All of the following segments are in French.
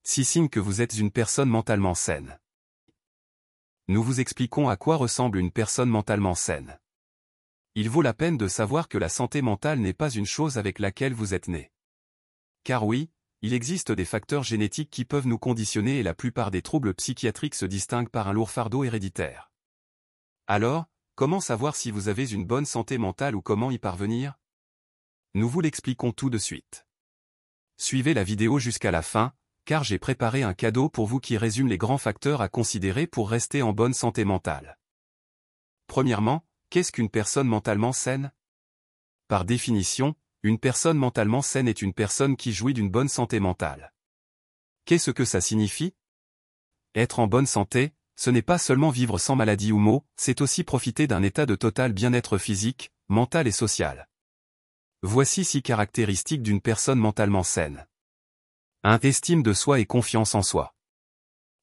6 signes que vous êtes une personne mentalement saine. Nous vous expliquons à quoi ressemble une personne mentalement saine. Il vaut la peine de savoir que la santé mentale n'est pas une chose avec laquelle vous êtes né. Car oui, il existe des facteurs génétiques qui peuvent nous conditionner et la plupart des troubles psychiatriques se distinguent par un lourd fardeau héréditaire. Alors, comment savoir si vous avez une bonne santé mentale ou comment y parvenir? Nous vous l'expliquons tout de suite. Suivez la vidéo jusqu'à la fin, car j'ai préparé un cadeau pour vous qui résume les grands facteurs à considérer pour rester en bonne santé mentale. Premièrement, qu'est-ce qu'une personne mentalement saine? Par définition, une personne mentalement saine est une personne qui jouit d'une bonne santé mentale. Qu'est-ce que ça signifie? Être en bonne santé, ce n'est pas seulement vivre sans maladie ou maux, c'est aussi profiter d'un état de total bien-être physique, mental et social. Voici 6 caractéristiques d'une personne mentalement saine. 1. Estime de soi et confiance en soi.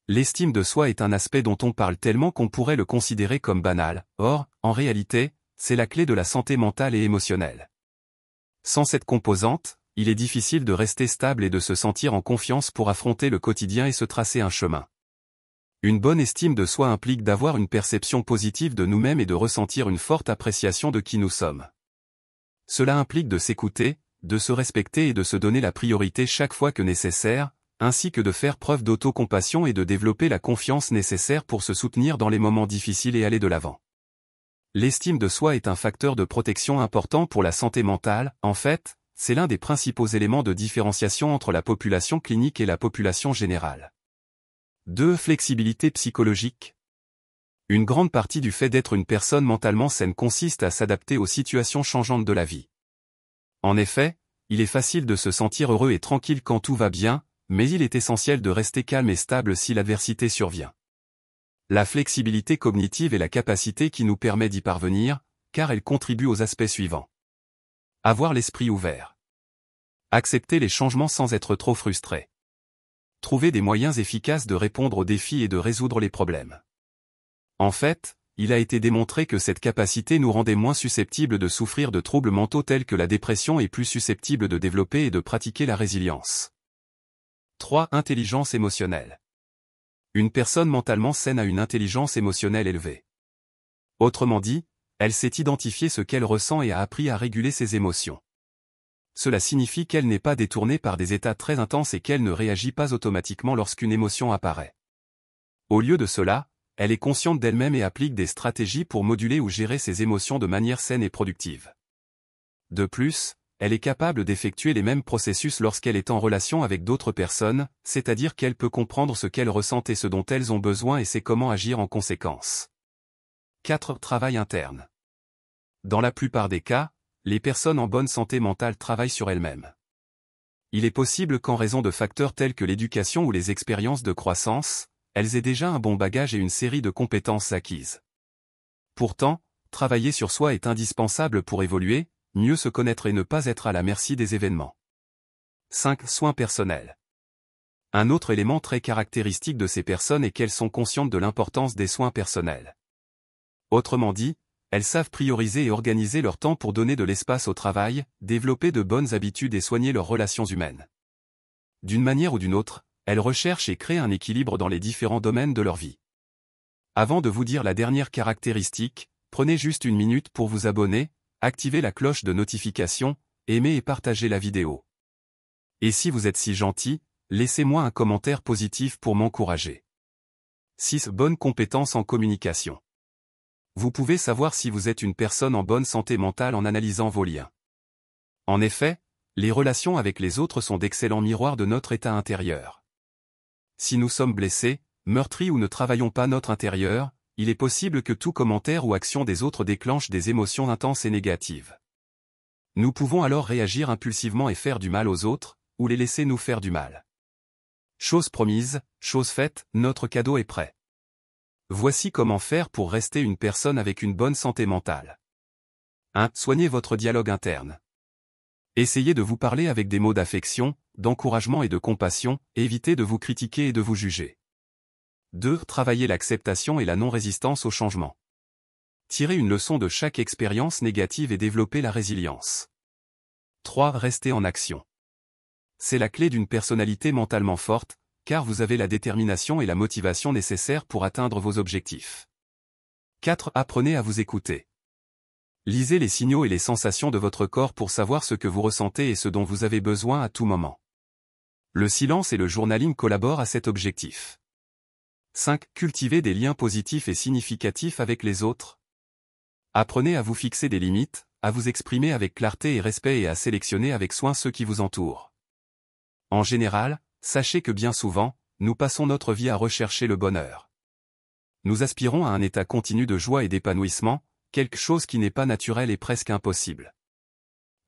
L'estime de soi est un aspect dont on parle tellement qu'on pourrait le considérer comme banal, or, en réalité, c'est la clé de la santé mentale et émotionnelle. Sans cette composante, il est difficile de rester stable et de se sentir en confiance pour affronter le quotidien et se tracer un chemin. Une bonne estime de soi implique d'avoir une perception positive de nous-mêmes et de ressentir une forte appréciation de qui nous sommes. Cela implique de s'écouter, de se respecter et de se donner la priorité chaque fois que nécessaire, ainsi que de faire preuve d'autocompassion et de développer la confiance nécessaire pour se soutenir dans les moments difficiles et aller de l'avant. L'estime de soi est un facteur de protection important pour la santé mentale, en fait, c'est l'un des principaux éléments de différenciation entre la population clinique et la population générale. 2. Flexibilité psychologique. Une grande partie du fait d'être une personne mentalement saine consiste à s'adapter aux situations changeantes de la vie. En effet, il est facile de se sentir heureux et tranquille quand tout va bien, mais il est essentiel de rester calme et stable si l'adversité survient. La flexibilité cognitive est la capacité qui nous permet d'y parvenir, car elle contribue aux aspects suivants. Avoir l'esprit ouvert. Accepter les changements sans être trop frustré. Trouver des moyens efficaces de répondre aux défis et de résoudre les problèmes. En fait, il a été démontré que cette capacité nous rendait moins susceptibles de souffrir de troubles mentaux tels que la dépression et plus susceptibles de développer et de pratiquer la résilience. 3. Intelligence émotionnelle. Une personne mentalement saine a une intelligence émotionnelle élevée. Autrement dit, elle sait identifier ce qu'elle ressent et a appris à réguler ses émotions. Cela signifie qu'elle n'est pas détournée par des états très intenses et qu'elle ne réagit pas automatiquement lorsqu'une émotion apparaît. Au lieu de cela, elle est consciente d'elle-même et applique des stratégies pour moduler ou gérer ses émotions de manière saine et productive. De plus, elle est capable d'effectuer les mêmes processus lorsqu'elle est en relation avec d'autres personnes, c'est-à-dire qu'elle peut comprendre ce qu'elles ressentent et ce dont elles ont besoin et sait comment agir en conséquence. 4. Travail interne. Dans la plupart des cas, les personnes en bonne santé mentale travaillent sur elles-mêmes. Il est possible qu'en raison de facteurs tels que l'éducation ou les expériences de croissance, elles aient déjà un bon bagage et une série de compétences acquises. Pourtant, travailler sur soi est indispensable pour évoluer, mieux se connaître et ne pas être à la merci des événements. 5. Soins personnels. Un autre élément très caractéristique de ces personnes est qu'elles sont conscientes de l'importance des soins personnels. Autrement dit, elles savent prioriser et organiser leur temps pour donner de l'espace au travail, développer de bonnes habitudes et soigner leurs relations humaines. D'une manière ou d'une autre, elles recherchent et créent un équilibre dans les différents domaines de leur vie. Avant de vous dire la dernière caractéristique, prenez juste une minute pour vous abonner, activer la cloche de notification, aimer et partager la vidéo. Et si vous êtes si gentil, laissez-moi un commentaire positif pour m'encourager. 6. Bonnes compétences en communication. Vous pouvez savoir si vous êtes une personne en bonne santé mentale en analysant vos liens. En effet, les relations avec les autres sont d'excellents miroirs de notre état intérieur. Si nous sommes blessés, meurtris ou ne travaillons pas notre intérieur, il est possible que tout commentaire ou action des autres déclenche des émotions intenses et négatives. Nous pouvons alors réagir impulsivement et faire du mal aux autres, ou les laisser nous faire du mal. Chose promise, chose faite, notre cadeau est prêt. Voici comment faire pour rester une personne avec une bonne santé mentale. 1. Soignez votre dialogue interne. Essayez de vous parler avec des mots d'affection, d'encouragement et de compassion, évitez de vous critiquer et de vous juger. 2. Travaillez l'acceptation et la non-résistance au changement. Tirez une leçon de chaque expérience négative et développez la résilience. 3. Restez en action. C'est la clé d'une personnalité mentalement forte, car vous avez la détermination et la motivation nécessaires pour atteindre vos objectifs. 4. Apprenez à vous écouter. Lisez les signaux et les sensations de votre corps pour savoir ce que vous ressentez et ce dont vous avez besoin à tout moment. Le silence et le journaling collaborent à cet objectif. 5. Cultivez des liens positifs et significatifs avec les autres. Apprenez à vous fixer des limites, à vous exprimer avec clarté et respect et à sélectionner avec soin ceux qui vous entourent. En général, sachez que bien souvent, nous passons notre vie à rechercher le bonheur. Nous aspirons à un état continu de joie et d'épanouissement, quelque chose qui n'est pas naturel et presque impossible.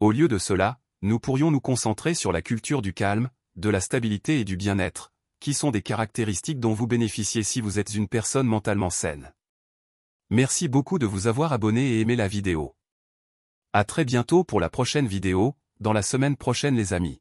Au lieu de cela, nous pourrions nous concentrer sur la culture du calme, de la stabilité et du bien-être, qui sont des caractéristiques dont vous bénéficiez si vous êtes une personne mentalement saine. Merci beaucoup de vous avoir abonné et aimé la vidéo. À très bientôt pour la prochaine vidéo, dans la semaine prochaine les amis.